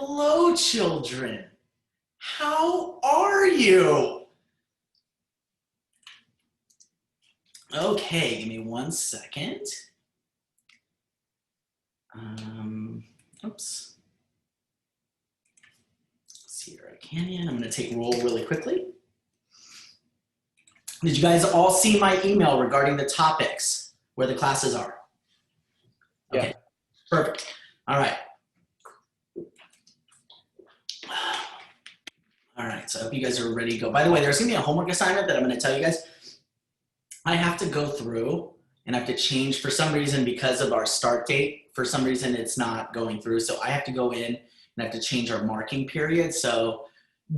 Hello, children. How are you? Okay, give me 1 second. Oops. Let's see here, I can. I'm going to take roll really quickly. Did you guys all see my email regarding the topics where the classes are? Okay, yeah. Perfect. All right. All right, so I hope you guys are ready to go. By the way, there's going to be a homework assignment that I'm going to tell you guys. I have to go through and I have to change for some reason because of our start date. For some reason, it's not going through. So I have to go in and I have to change our marking period. So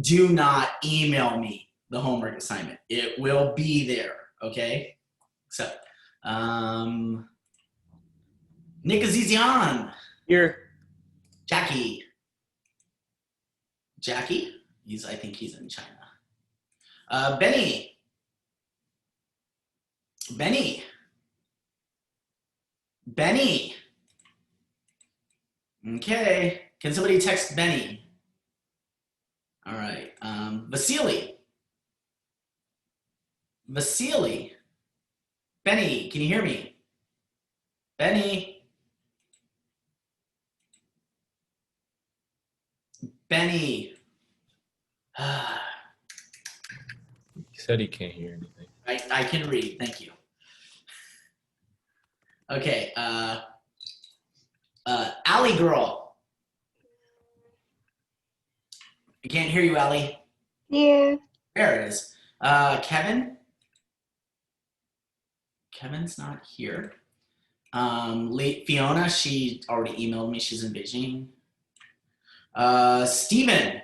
do not email me the homework assignment. It will be there, okay? So, Nick Azizian. Here. Jackie. Jackie? I think he's in China. Benny. Benny. Benny. Okay. Can somebody text Benny? All right. Vasily. Vasily. Benny, can you hear me? Benny. Benny. He said he can't hear anything. I can read, thank you. Okay, Allie girl. I can't hear you, Allie. Yeah. There it is. Kevin. Kevin's not here. Fiona, she already emailed me. She's in Beijing. Steven.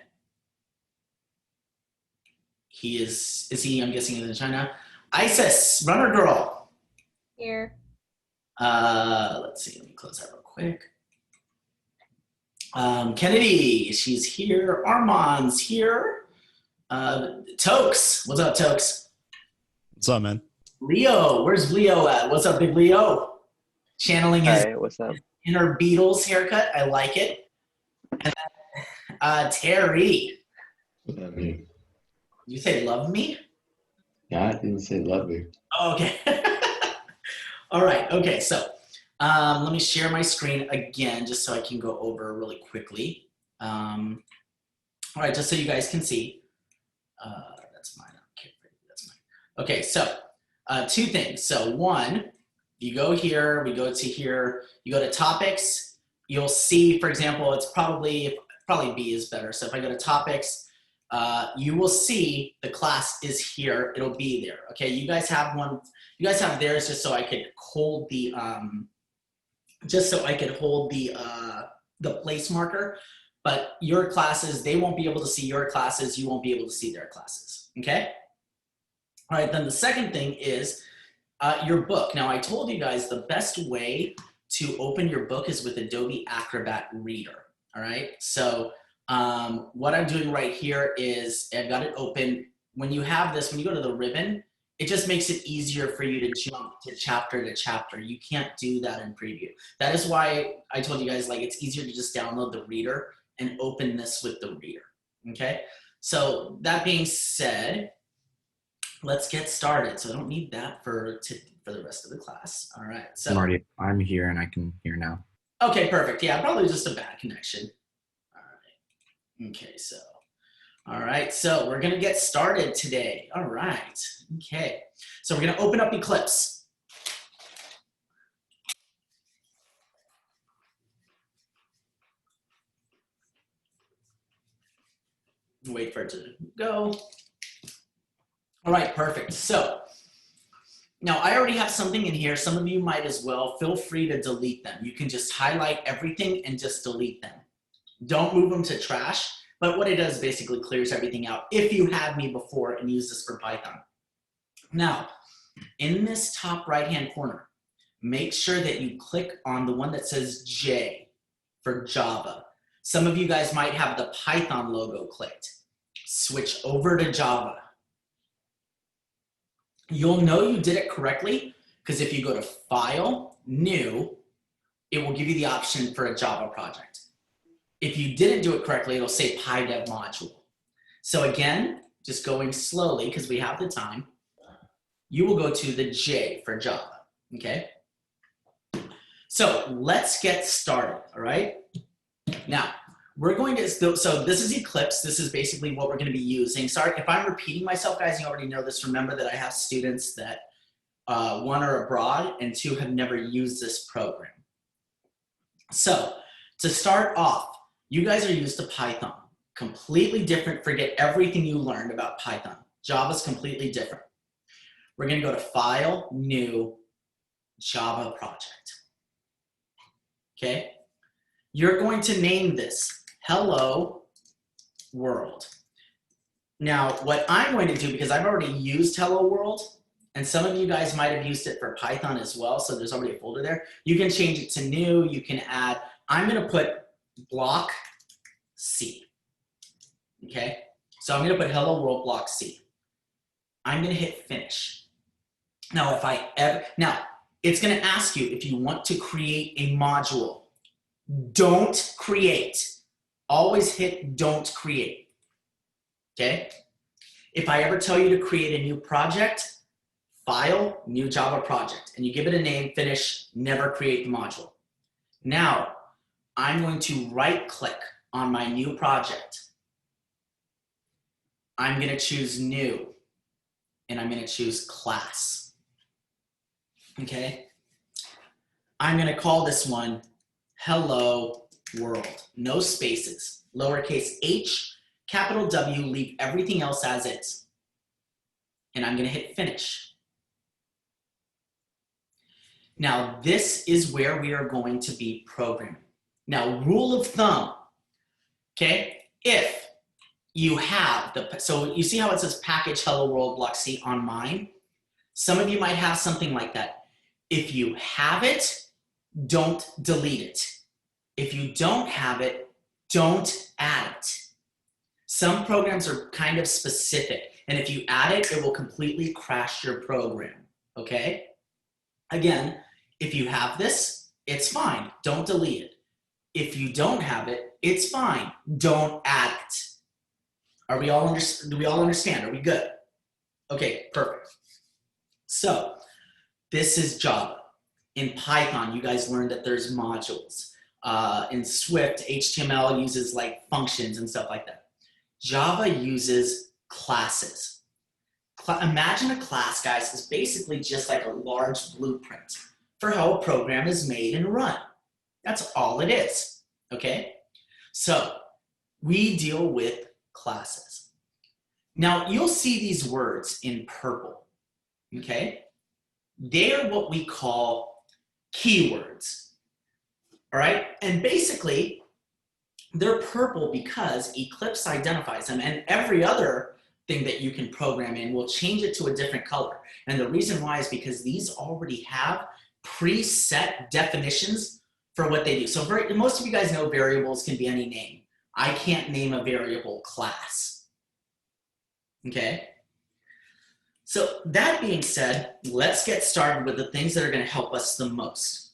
Is he, I'm guessing he's in China. Isis, runner girl. Here. Let's see, let me close that real quick. Kennedy, she's here. Armand's here. Tokes, what's up, Tokes? What's up, man? Leo, where's Leo at? What's up, big Leo? Channeling his what's up? inner Beatles haircut, I like it. And then, Terry. What does that mean? You say love me? Yeah, I didn't say love me. Oh, okay. All right, okay, so let me share my screen again just so I can go over really quickly. All right, just so you guys can see. That's mine. Okay, that's mine. Okay, so two things. So one, you go here, we go to here, you go to topics, you'll see, for example, it's probably B is better. So if I go to topics, you will see the class is here. It'll be there. Okay, you guys have one. You guys have theirs just so I could hold the the place marker. But your classes, they won't be able to see your classes. You won't be able to see their classes. Okay. All right. Then the second thing is your book. Now I told you guys the best way to open your book is with Adobe Acrobat Reader. All right. So what I'm doing right here is I've got it open. When you have this, when you go to the ribbon, it just makes it easier for you to jump to chapter. You can't do that in preview. That is why I told you guys, like, it's easier to just download the reader and open this with the reader, okay? So that being said, let's get started. So I don't need that for the rest of the class. All right, so. I'm here and I can hear now. Okay, perfect. Yeah, probably just a bad connection. All right, okay, so. All right, so we're gonna get started today. All right, okay. So we're gonna open up Eclipse. Wait for it to go. All right, perfect. So now I already have something in here. Some of you might as well. Feel free to delete them. You can just highlight everything and just delete them. Don't move them to trash. But what it does basically clears everything out if you had me before and use this for Python. Now, in this top right-hand corner, make sure that you click on the one that says J for Java. Some of you guys might have the Python logo clicked. Switch over to Java. You'll know you did it correctly because if you go to File, New, it will give you the option for a Java project. If you didn't do it correctly, it'll say PyDev module. So again, just going slowly because we have the time, you will go to the J for Java, okay? So let's get started, all right? Now, we're going to, so this is Eclipse. This is basically what we're going to be using. Sorry if I'm repeating myself, guys, you already know this. Remember that I have students that one are abroad and two have never used this program. So to start off, you guys are used to Python. Completely different. Forget everything you learned about Python. Java's completely different. We're going to go to File, New, Java Project. Okay? You're going to name this Hello World. Now, what I'm going to do, because I've already used Hello World, and some of you guys might have used it for Python as well, so there's already a folder there. You can change it to new, you can add, I'm going to put block C. Okay? So I'm going to put Hello World block C. I'm going to hit finish. Now, it's going to ask you if you want to create a module. Don't create. Always hit don't create. Okay? If I ever tell you to create a new project, file, new Java project, and you give it a name, finish, never create the module. Now, I'm going to right click on my new project. I'm going to choose new, and I'm going to choose class. Okay? I'm going to call this one Hello World. No spaces. Lowercase h, capital W, leave everything else as is. And I'm going to hit finish. Now, this is where we are going to be programming. Now, rule of thumb, okay? If you have so you see how it says package Hello World block C on mine? Some of you might have something like that. If you have it, don't delete it. If you don't have it, don't add it. Some programs are kind of specific, and if you add it, it will completely crash your program, okay? Again, if you have this, it's fine. Don't delete it. If you don't have it, it's fine. Don't add it. Do we all understand? Are we good? Okay, perfect. So this is Java. In Python, you guys learned that there's modules. In Swift, HTML uses like functions and stuff like that. Java uses classes. Imagine a class, guys, is basically just like a large blueprint for how a program is made and run. That's all it is, okay? So we deal with classes. Now, you'll see these words in purple, okay? They're what we call keywords, all right? And basically, they're purple because Eclipse identifies them, and every other thing that you can program in will change it to a different color. And the reason why is because these already have preset definitions for what they do. So most of you guys know variables can be any name. I can't name a variable class, okay? So that being said, let's get started with the things that are going to help us the most.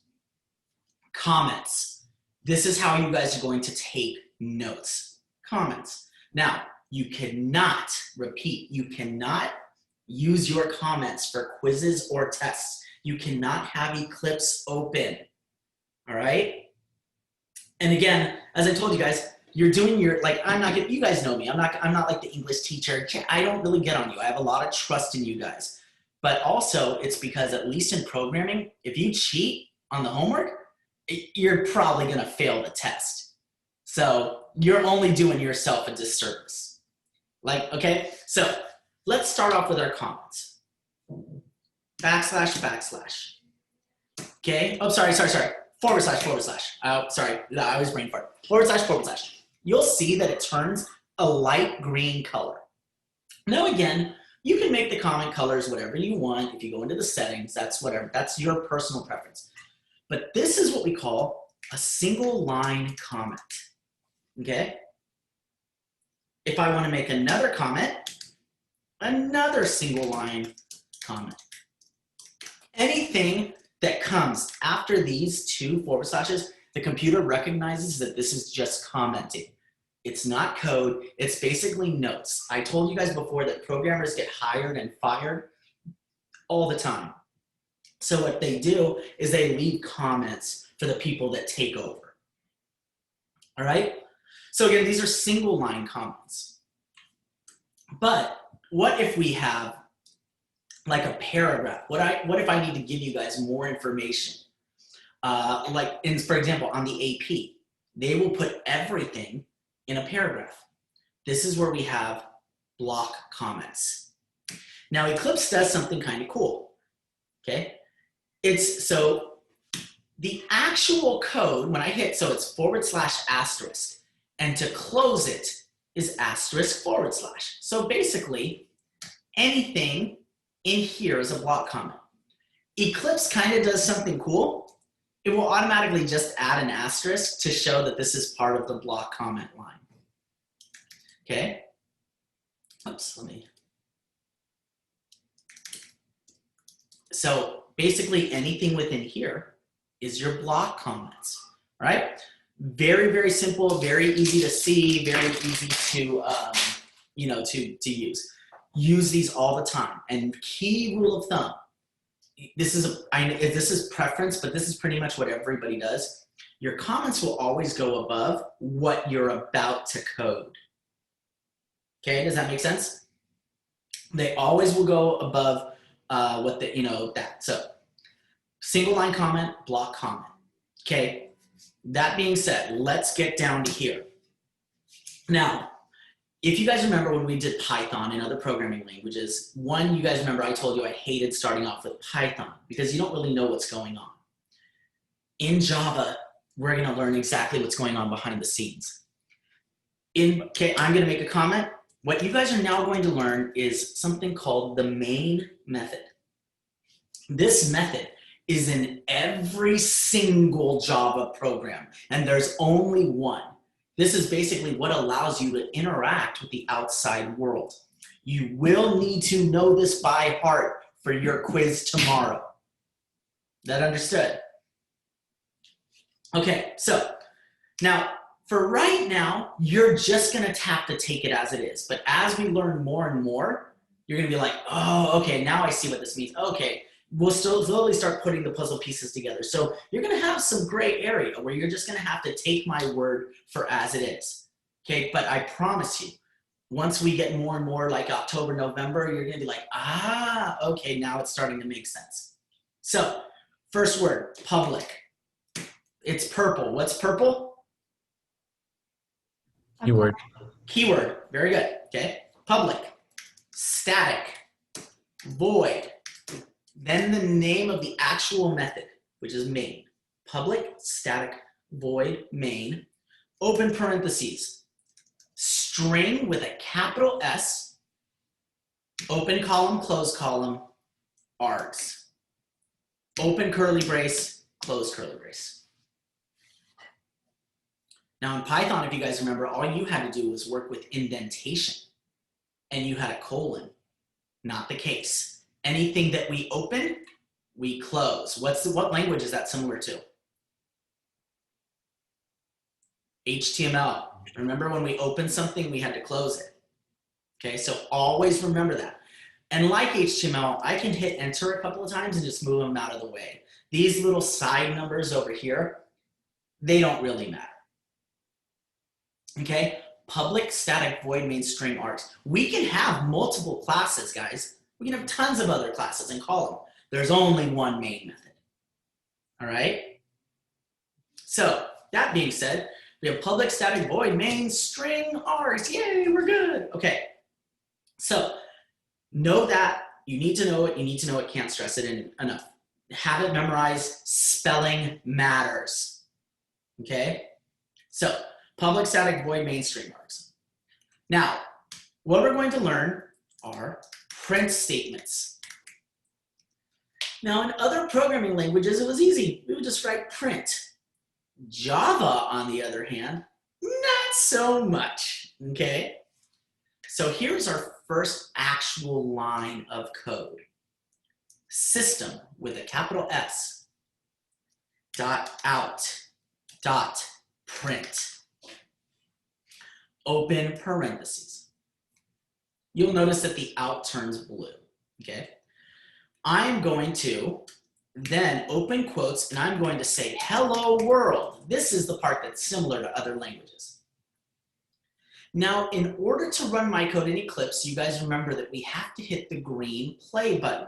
Comments. This is how you guys are going to take notes. Comments. Now, you cannot, repeat, you cannot use your comments for quizzes or tests. You cannot have Eclipse open, all right? And again, as I told you guys, you're doing your, like, you guys know me. I'm not like the English teacher. I don't really get on you. I have a lot of trust in you guys. But also, it's because at least in programming, if you cheat on the homework, you're probably going to fail the test. So you're only doing yourself a disservice. Like, okay? So let's start off with our comments. Backslash, backslash. Okay? Oh, sorry. Forward slash. Sorry, I was brain fart. Forward slash. You'll see that it turns a light green color. Now again, you can make the comment colors whatever you want. If you go into the settings, that's whatever. That's your personal preference. But this is what we call a single line comment, okay? If I want to make another comment, another single line comment. Anything that comes after these two forward slashes, the computer recognizes that this is just commenting. It's not code, it's basically notes. I told you guys before that programmers get hired and fired all the time. So what they do is they leave comments for the people that take over. All right? So again, these are single line comments. But what if we have like a paragraph? What if I need to give you guys more information? For example, on the AP, they will put everything in a paragraph. This is where we have block comments. Now Eclipse does something kind of cool, okay? So the actual code, when I hit, so it's /**, and to close it is */. So basically, anything in here is a block comment. Eclipse kind of does something cool. It will automatically just add an asterisk to show that this is part of the block comment line. Okay? Oops, So basically anything within here is your block comments, right? Very, very simple, very easy to see, very easy to, to use. Use these all the time. And key rule of thumb, this is preference, but this is pretty much what everybody does. Your comments will always go above what you're about to code. Okay, does that make sense? They always will go above that. So single line comment, block comment. Okay, that being said, let's get down to here. Now, if you guys remember when we did Python and other programming languages, you guys remember I told you I hated starting off with Python because you don't really know what's going on. In Java, we're going to learn exactly what's going on behind the scenes. Okay, I'm going to make a comment. What you guys are now going to learn is something called the main method. This method is in every single Java program, and there's only one. This is basically what allows you to interact with the outside world. You will need to know this by heart for your quiz tomorrow. That understood? Okay, so now, for right now, you're just gonna have to take it as it is. But as we learn more and more, you're gonna be like, oh, okay, now I see what this means. Okay, we'll still slowly start putting the puzzle pieces together. So you're gonna have some gray area where you're just gonna have to take my word for as it is. Okay, but I promise you, once we get more and more like October, November, you're gonna be like, okay, now it's starting to make sense. So, first word, public. It's purple. What's purple? Keyword. Keyword, very good, okay? Public, static, void, then the name of the actual method, which is main. Public, static, void, main, open parentheses, string with a capital S, open column, close column, args. Open curly brace, close curly brace. Now in Python, if you guys remember, all you had to do was work with indentation and you had a colon, not the case. Anything that we open, we close. What language is that similar to? HTML. Remember when we opened something, we had to close it. Okay, so always remember that. And like HTML, I can hit enter a couple of times and just move them out of the way. These little side numbers over here, they don't really matter. Okay, public, static, void, main, string, args. We can have multiple classes, guys. We can have tons of other classes and call them. There's only one main method. All right? So, that being said, we have public, static, void, main, string, args. Yay, we're good. Okay, so know that. You need to know it. You need to know it. Can't stress it enough. Have it memorized. Spelling matters. Okay? So, public, static, void, main, string, args. Now, what we're going to learn are print statements. Now, in other programming languages, it was easy. We would just write print. Java, on the other hand, not so much, okay? So here's our first actual line of code. System with a capital S, dot out, dot print. Open parentheses. You'll notice that the out turns blue, okay? I'm going to then open quotes and I'm going to say, hello world. This is the part that's similar to other languages. Now, in order to run my code in Eclipse, you guys remember that we have to hit the green play button.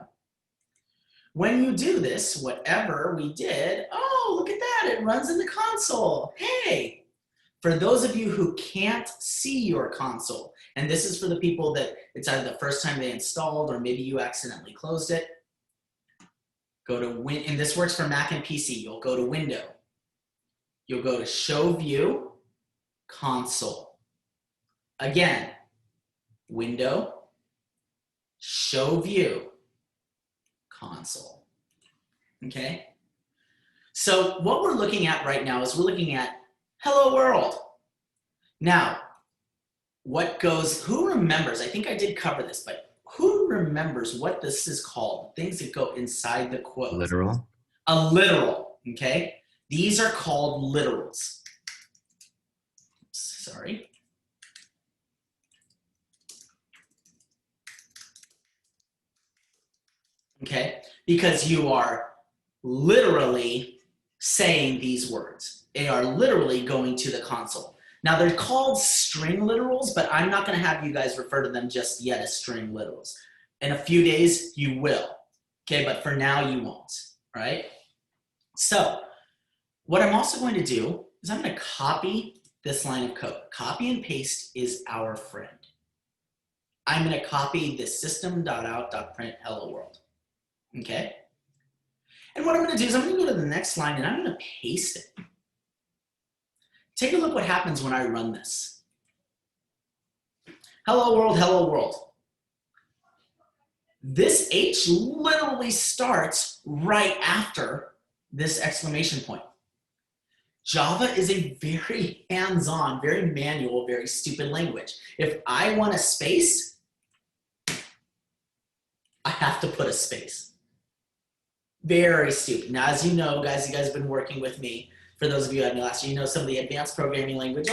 When you do this, whatever we did, oh, look at that, it runs in the console. Hey, for those of you who can't see your console, and this is for the people that it's either the first time they installed or maybe you accidentally closed it, go to and this works for Mac and PC. You'll go to Window. You'll go to Show View, Console. Again, Window, Show View, Console. Okay? So what we're looking at right now is we're looking at Hello World. Now, who remembers, I think I did cover this, but who remembers what this is called? Things that go inside the quote. Literal. A literal, okay? These are called literals. Sorry. Okay, because you are literally saying these words. They are literally going to the console. Now they're called string literals, but I'm not gonna have you guys refer to them just yet as string literals. In a few days, you will, okay? But for now, you won't, all right? So what I'm also going to do is I'm gonna copy this line of code. Copy and paste is our friend. I'm gonna copy this system.out.print hello world, okay? And what I'm gonna do is I'm gonna go to the next line and I'm gonna paste it. Take a look what happens when I run this. Hello world, hello world. This H literally starts right after this exclamation point. Java is a very hands-on, very manual, very stupid language. If I want a space, I have to put a space. Very stupid. Now, as you know, guys, you guys have been working with me. For those of you who had me last year, you know some of the advanced programming language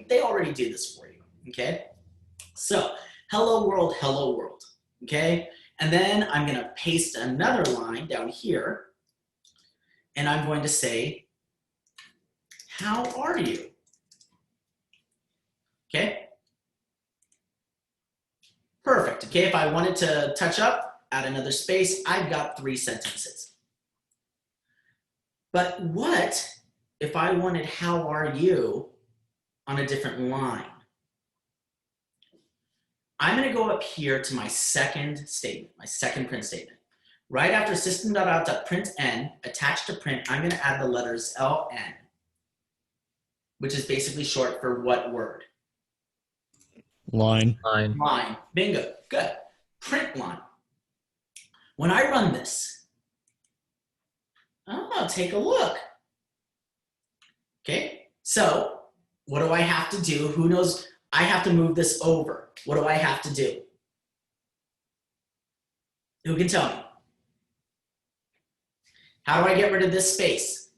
they already do this for you, okay? So, hello world, okay? And then I'm gonna paste another line down here, and I'm going to say, how are you? Okay? Perfect, okay? If I wanted to touch up, add another space, I've got 3 sentences. But what if I wanted how are you on a different line? I'm gonna go up here to my second statement, my second print statement. Right after system.out.println, attached to print, I'm gonna add the letters LN, which is basically short for what word? Line. Line, bingo, good. Print line. When I run this, oh, take a look. Okay, so what do I have to do? Who knows? I have to move this over. What do I have to do? Who can tell me? How do I get rid of this space?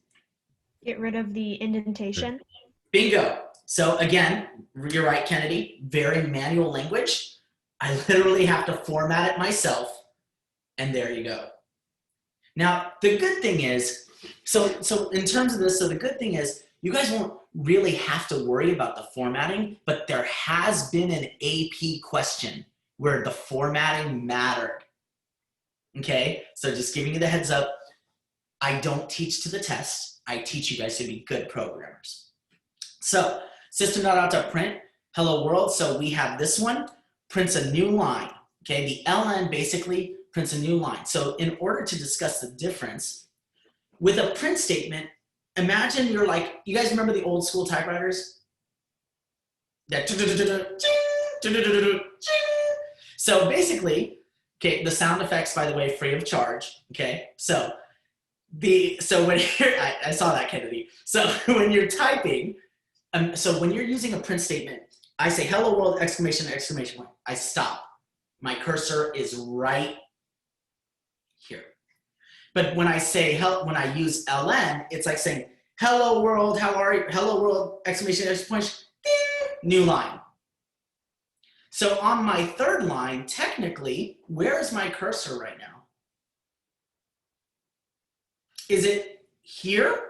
Get rid of the indentation. Bingo. So again, you're right, Kennedy, very manual language. I literally have to format it myself, and there you go. Now, the good thing is, so in terms of this, so the good thing is, you guys won't really have to worry about the formatting, but there has been an AP question where the formatting mattered. Okay, so just giving you the heads up, I don't teach to the test. I teach you guys to be good programmers. So system.out.print, hello world. So we have this one, prints a new line. Okay, the ln basically prints a new line. So in order to discuss the difference, with a print statement, imagine you're like, you guys remember the old school typewriters? That so basically, okay, the sound effects, by the way, free of charge. Okay, so when you're, I saw that, Kennedy. So when you're typing, so when you're using a print statement, I say hello world, exclamation, exclamation point. I stop. My cursor is right here. But when I say when I use ln, it's like saying, hello world, how are you? Hello world, exclamation, point, ding, new line. So on my third line, technically, where is my cursor right now? Is it here?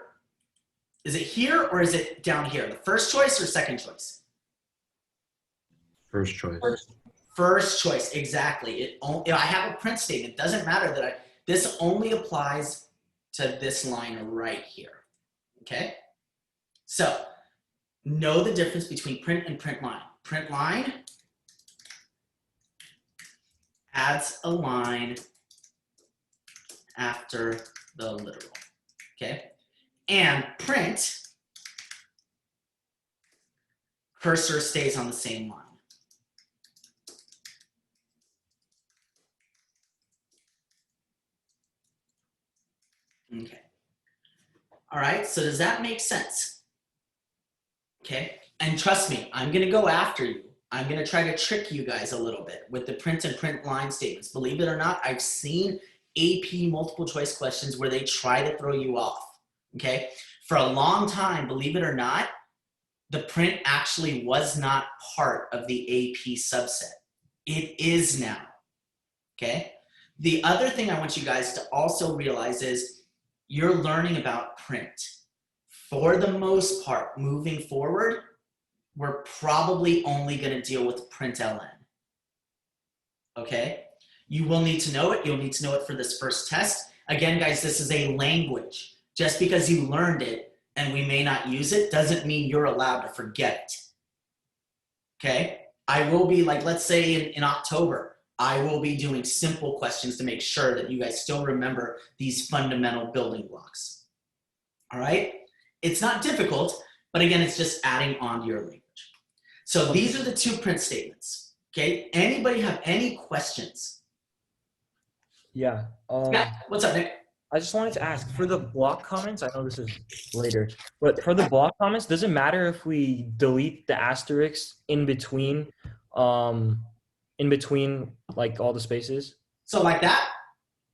Is it here or is it down here? The first choice or second choice? First choice. First choice, exactly. If I have a print statement, it doesn't matter that this only applies to this line right here, okay? So, know the difference between print and print line. Print line adds a line after the literal, okay? And print, cursor stays on the same line. Okay. All right, so does that make sense? Okay, and trust me, I'm gonna go after you. I'm gonna try to trick you guys a little bit with the print and print line statements. Believe it or not, I've seen AP multiple choice questions where they try to throw you off, okay? For a long time, believe it or not, the print actually was not part of the AP subset. It is now, okay? The other thing I want you guys to also realize is you're learning about print. For the most part, moving forward, we're probably only going to deal with print ln. Okay? You will need to know it. You'll need to know it for this first test. Again, guys, this is a language. Just because you learned it and we may not use it doesn't mean you're allowed to forget it. Okay? I will be, like, let's say in October, I will be doing simple questions to make sure that you guys still remember these fundamental building blocks. All right? It's not difficult, but again, it's just adding on to your language. So these are the two print statements. Okay? Anybody have any questions? Yeah. Yeah. What's up, Nick? I just wanted to ask for the block comments. I know this is later, but for the block comments, does it matter if we delete the asterisks in between like all the spaces? So like that?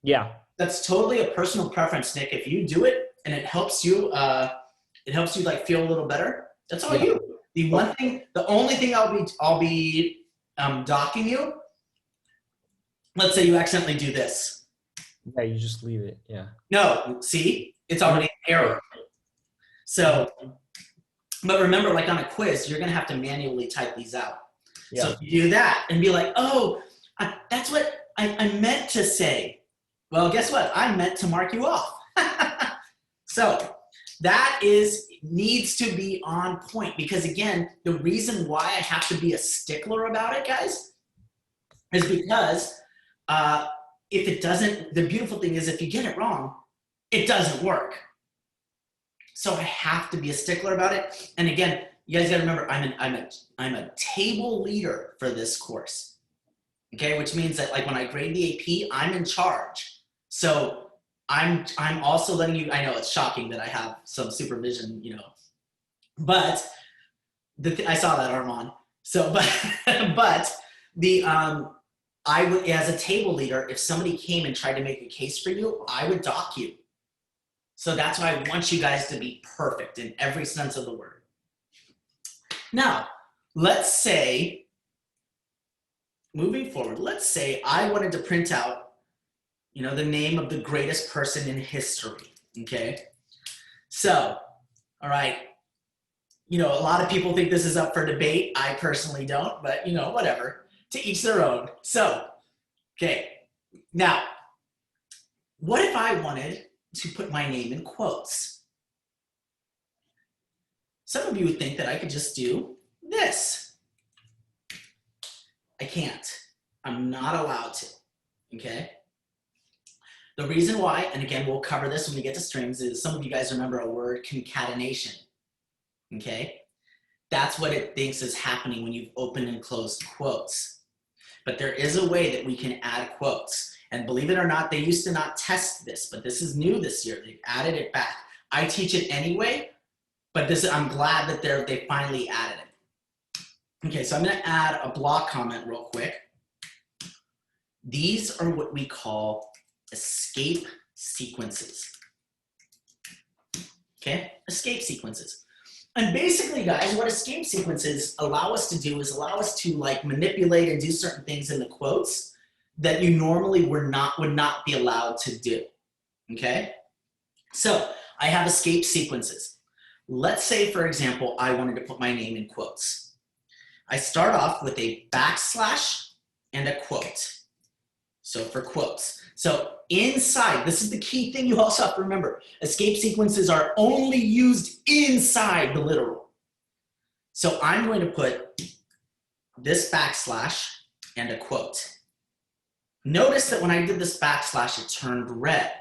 Yeah. That's totally a personal preference, Nick. If you do it and it helps you like feel a little better, that's all you. The only thing I'll be docking you. Let's say you accidentally do this. Yeah, you just leave it. Yeah. No, see, it's already an error. So, but remember, like on a quiz, you're gonna have to manually type these out. Yeah. So if you do that and be like, oh, that's what I meant to say. Well, guess what? I meant to mark you off. So that needs to be on point because again, the reason why I have to be a stickler about it, guys, is because if it doesn't, the beautiful thing is if you get it wrong, it doesn't work. So I have to be a stickler about it. And again, you guys gotta remember, I'm a table leader for this course. Okay, which means that like when I grade the AP, I'm in charge. So I'm also letting you, I know it's shocking that I have some supervision, you know, but I saw that, Armand. So, but I would, as a table leader, if somebody came and tried to make a case for you, I would dock you. So that's why I want you guys to be perfect in every sense of the word. Now, let's say, moving forward, let's say I wanted to print out, you know, the name of the greatest person in history, okay? So, all right, you know, a lot of people think this is up for debate. I personally don't, but, you know, whatever. To each their own. So, okay, now, what if I wanted to put my name in quotes? Some of you would think that I could just do this. I can't. I'm not allowed to, okay? The reason why, and again, we'll cover this when we get to strings, is some of you guys remember a word, concatenation, okay? That's what it thinks is happening when you've opened and closed quotes. But there is a way that we can add quotes. And believe it or not, they used to not test this, but this is new this year. They've added it back. I teach it anyway, but I'm glad that they finally added it. Okay, so I'm gonna add a block comment real quick. These are what we call escape sequences. Okay, escape sequences. And basically, guys, what escape sequences allow us to do is allow us to like manipulate and do certain things in the quotes that you normally would not be allowed to do. Okay, so I have escape sequences. Let's say, for example, I wanted to put my name in quotes. I start off with a backslash and a quote. So for quotes. So inside, this is the key thing you also have to remember. Escape sequences are only used inside the literal. So I'm going to put this backslash and a quote. Notice that when I did this backslash, it turned red.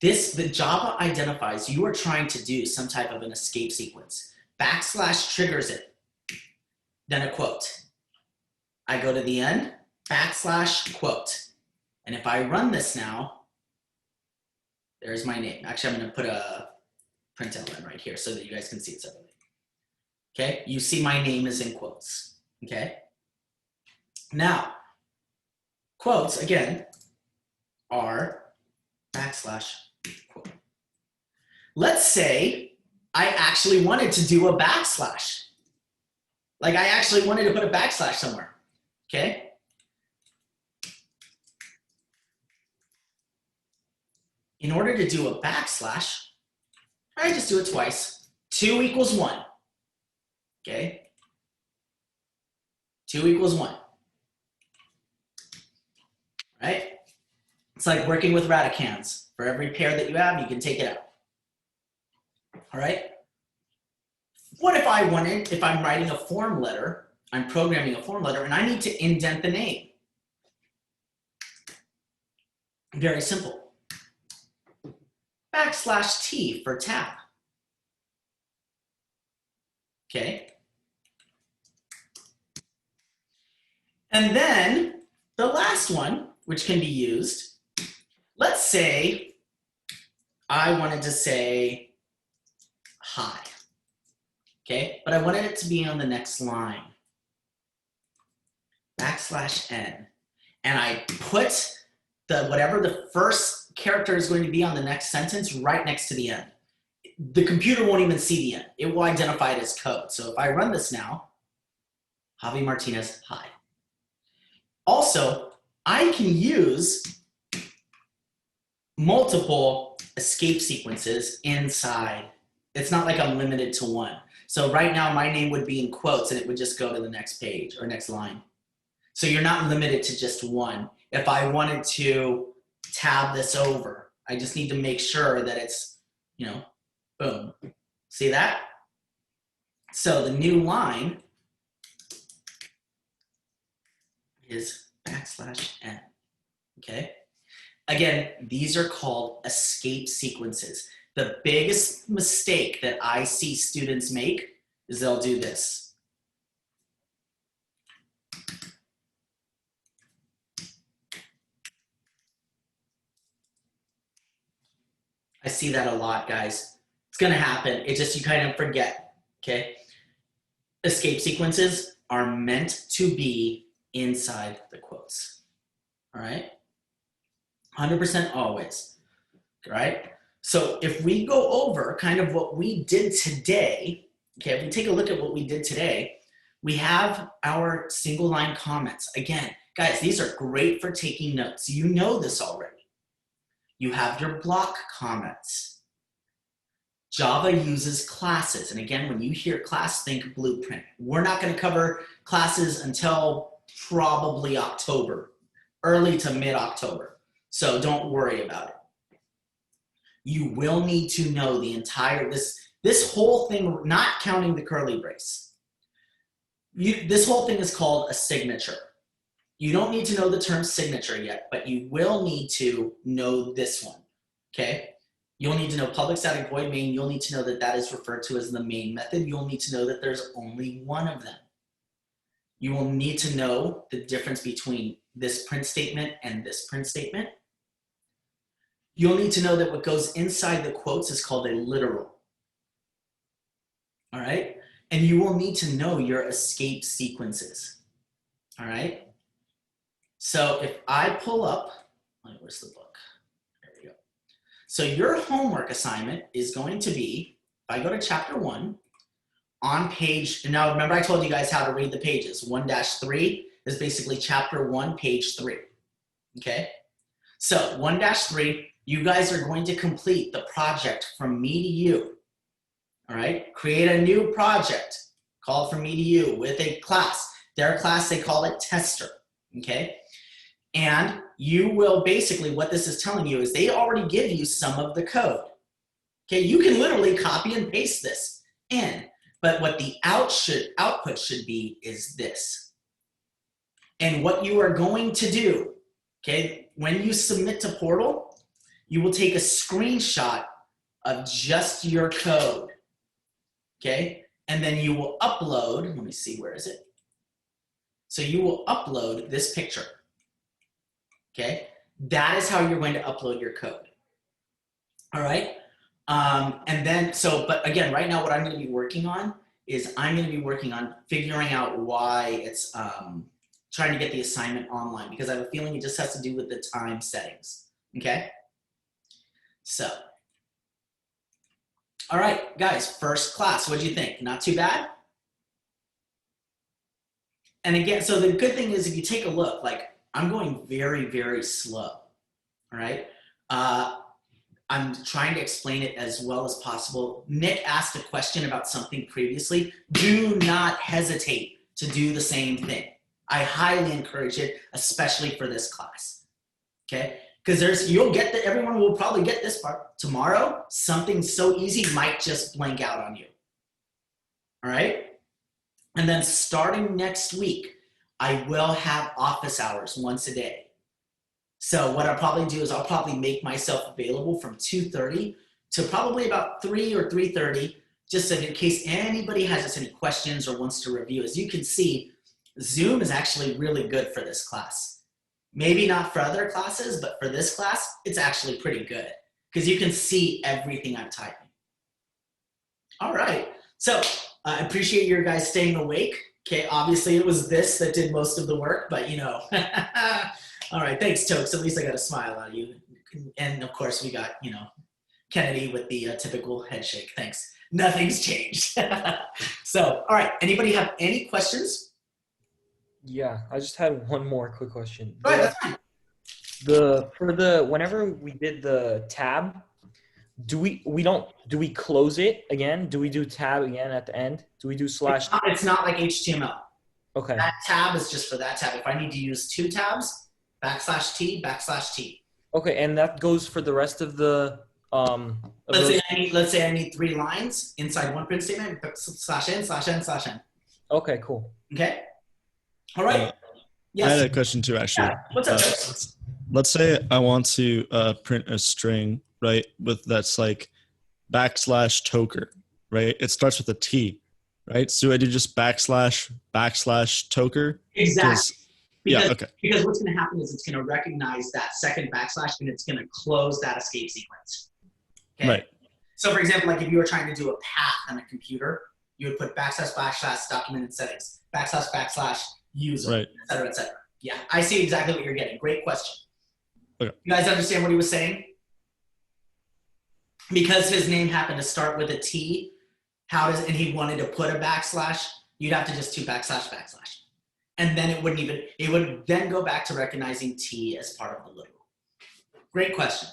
The Java identifies you are trying to do some type of an escape sequence. Backslash triggers it, then a quote. I go to the end, backslash quote. And if I run this now, there's my name. Actually, I'm going to put a print element right here so that you guys can see it separately. Okay, you see my name is in quotes. Okay, now quotes again are backslash quote. Let's say I actually wanted to do a backslash. Like I actually wanted to put a backslash somewhere. Okay. In order to do a backslash, I just do it twice. 2 equals 1. Okay. 2 equals 1. Right? It's like working with radicans. For every pair that you have, you can take it out. All right? What if if I'm writing a form letter, I'm programming a form letter, and I need to indent the name? Very simple. Backslash T for tab. Okay. And then the last one, which can be used, let's say I wanted to say hi. Okay, but I wanted it to be on the next line. Backslash N. And I put whatever the first character is going to be on the next sentence right next to the end. The computer won't even see the end. It will identify it as code. So if I run this now, Javi Martinez, hi. Also, I can use multiple escape sequences inside. It's not like I'm limited to one. So right now my name would be in quotes and it would just go to the next page or next line. So you're not limited to just one. If I wanted to tab this over, I just need to make sure that it's, boom. See that? So the new line is backslash N, okay? Again, these are called escape sequences. The biggest mistake that I see students make is they'll do this. I see that a lot, guys. It's gonna happen. It's just you kind of forget, okay? Escape sequences are meant to be inside the quotes, all right? 100% always, all right? So if we go over kind of what we did today, okay, if we take a look at what we did today, we have our single line comments. Again, guys, these are great for taking notes. You know this already. You have your block comments. Java uses classes. And again, when you hear class, think blueprint. We're not going to cover classes until probably October, early to mid-October. So don't worry about it. You will need to know the entire, this whole thing, not counting the curly brace. This whole thing is called a signature. You don't need to know the term signature yet, but you will need to know this one, okay? You'll need to know public static void main. You'll need to know that that is referred to as the main method. You'll need to know that there's only one of them. You will need to know the difference between this print statement and this print statement. You'll need to know that what goes inside the quotes is called a literal. All right? And you will need to know your escape sequences. All right? So if I pull up, where's the book? There we go. So your homework assignment is going to be, if I go to chapter 1, on page, and now remember I told you guys how to read the pages. 1-3 is basically chapter 1, page 3. Okay? So 1-3, you guys are going to complete the project from me to you. All right? Create a new project called from me to you with a class. Their class, they call it tester. Okay? And you will basically, what this is telling you is they already give you some of the code. Okay? You can literally copy and paste this in. But what the output should be is this. And what you are going to do, okay, when you submit to Portal, you will take a screenshot of just your code, okay? And then you will upload, let me see, where is it? So you will upload this picture, okay? That is how you're going to upload your code, all right? And then, but again, right now what I'm going to be working on is I'm going to be working on figuring out why it's trying to get the assignment online, because I have a feeling it just has to do with the time settings, okay? So, all right, guys, first class, what do you think? Not too bad? And again, so the good thing is if you take a look, like I'm going very, very slow, all right? I'm trying to explain it as well as possible. Nick asked a question about something previously. Do not hesitate to do the same thing. I highly encourage it, especially for this class, okay? Because everyone will probably get this part. Tomorrow, something so easy might just blank out on you, all right? And then starting next week, I will have office hours once a day. So what I'll probably do is I'll probably make myself available from 2:30 to probably about 3 or 3:30, just so in case anybody has any questions or wants to review. As you can see, Zoom is actually really good for this class. Maybe not for other classes, but for this class, it's actually pretty good because you can see everything I'm typing. All right, so I appreciate your guys staying awake. Okay, obviously it was this that did most of the work, but you know. All right, thanks, Tokes. At least I got a smile out of you. And of course, we got, you know, Kennedy with the typical head shake. Thanks. Nothing's changed. So, all right, anybody have any questions? Yeah, I just had one more quick question. All right, that's fine. Whenever we did the tab, do we close it again? Do we do tab again at the end? Do we do slash? It's not like HTML. Okay. That tab is just for that tab. If I need to use 2 tabs, /T. Okay, and that goes for the rest of the Let's say I need 3 lines inside one print statement, /N. Okay, cool. Okay. All right. Yes. I had a question too, actually. Yeah. What's up, Tokes? Let's say I want to print a string, right, that's like \toker, right? It starts with a T, right? So I do just \toker. Exactly. Yeah, okay. Because what's going to happen is it's going to recognize that second / and it's going to close that escape sequence. Okay? Right. So for example, like if you were trying to do a path on a computer, you would put \/ document and settings, \/ user, Right. et cetera, et cetera. Yeah, I see exactly what you're getting. Great question. Okay. You guys understand what he was saying? Because his name happened to start with a T, and he wanted to put a \, you'd have to just do \. And then it would then go back to recognizing T as part of the literal. Great question.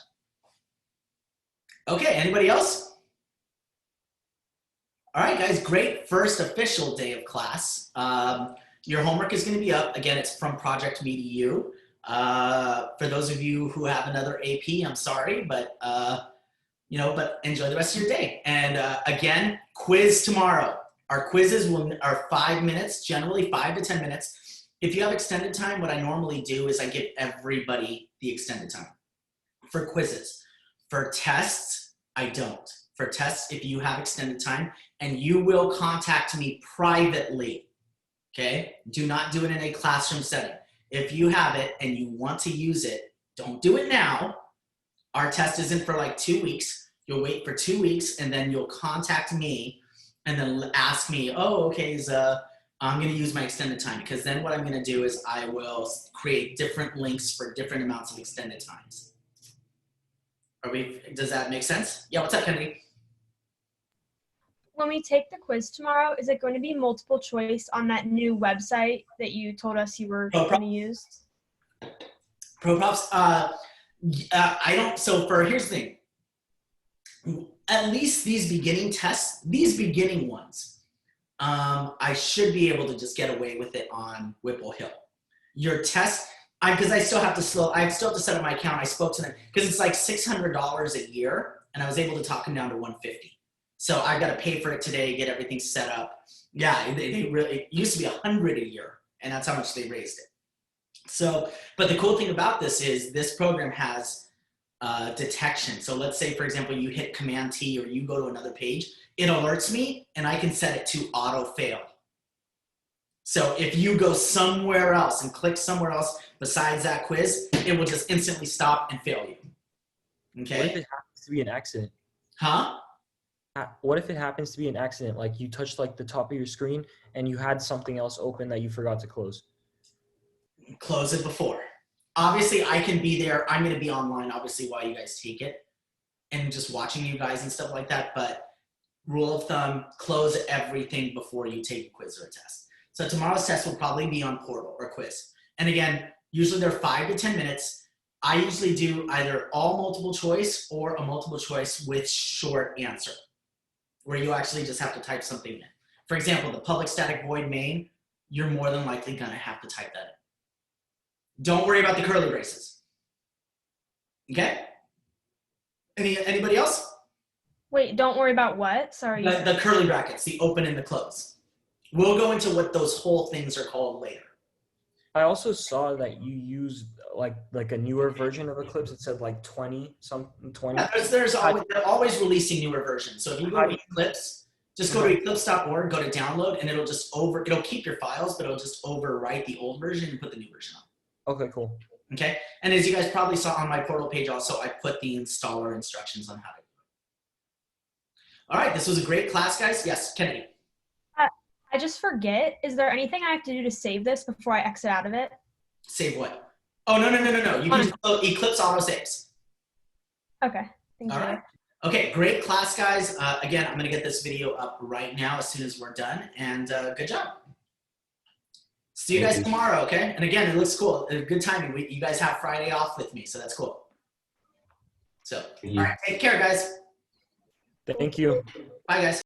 Okay, anybody else? All right, guys, great first official day of class. Your homework is going to be up. Again, it's from Project Me to You. For those of you who have another AP, I'm sorry, but but enjoy the rest of your day. And again, quiz tomorrow. Our quizzes are 5 minutes, generally 5 to 10 minutes. If you have extended time, what I normally do is I give everybody the extended time for quizzes. For tests, I don't. For tests, if you have extended time, and you will contact me privately, okay? Do not do it in a classroom setting. If you have it and you want to use it, don't do it now. Our test isn't for like 2 weeks. You'll wait for 2 weeks, and then you'll contact me and then ask me, oh, okay, I'm going to use my extended time, because then what I'm going to do is I will create different links for different amounts of extended times. Does that make sense? Yeah, what's up, Kennedy? When we take the quiz tomorrow, is it going to be multiple choice on that new website that you told us you were No going to use? Pro props, I don't, so here's the thing. At least these beginning tests, these beginning ones, I should be able to just get away with it on Whipple Hill. Your test, because I still have to set up my account. I spoke to them because it's like $600 a year, and I was able to talk them down to $150. So I got to pay for it today, get everything set up. Yeah, they really, it used to be $100 a year, and that's how much they raised it. So, but the cool thing about this is this program has detection. So let's say, for example, you hit Command T or you go to another page, it alerts me, and I can set it to auto fail. So if you go somewhere else and click somewhere else besides that quiz, it will just instantly stop and fail you. Okay? What if it happens to be an accident? Huh? What if it happens to be an accident? Like you touched like the top of your screen and you had something else open that you forgot to close. Close it before. Obviously, I can be there. I'm going to be online, obviously, while you guys take it and just watching you guys and stuff like that. But rule of thumb, close everything before you take a quiz or a test. So tomorrow's test will probably be on Portal or quiz. And again, usually they're 5 to 10 minutes. I usually do either all multiple choice or a multiple choice with short answer, where you actually just have to type something in. For example, the public static void main, you're more than likely going to have to type that in. Don't worry about the curly braces. Okay? Anybody else? Wait, don't worry about what? Sorry. The curly brackets, the open and the close. We'll go into what those whole things are called later. I also saw that you used like a newer version of Eclipse. It said like 20. Yeah, they're always releasing newer versions. So if you go to Eclipse, just go to eclipse.org, go to download, and it'll keep your files, but it'll just overwrite the old version and put the new version on. Okay, cool. Okay, and as you guys probably saw on my Portal page also, I put the installer instructions on how to do it. All right, this was a great class, guys. Yes, Kennedy. I just forget. Is there anything I have to do to save this before I exit out of it? Save what? Oh, no. You can just Eclipse auto saves. Okay. Thank All you. right. Okay, great class, guys. Again, I'm going to get this video up right now as soon as we're done. And good job. See you guys tomorrow, okay? And again, it looks cool. Good timing. You guys have Friday off with me, so that's cool. So, all right, take care, guys. Thank you. Bye, guys.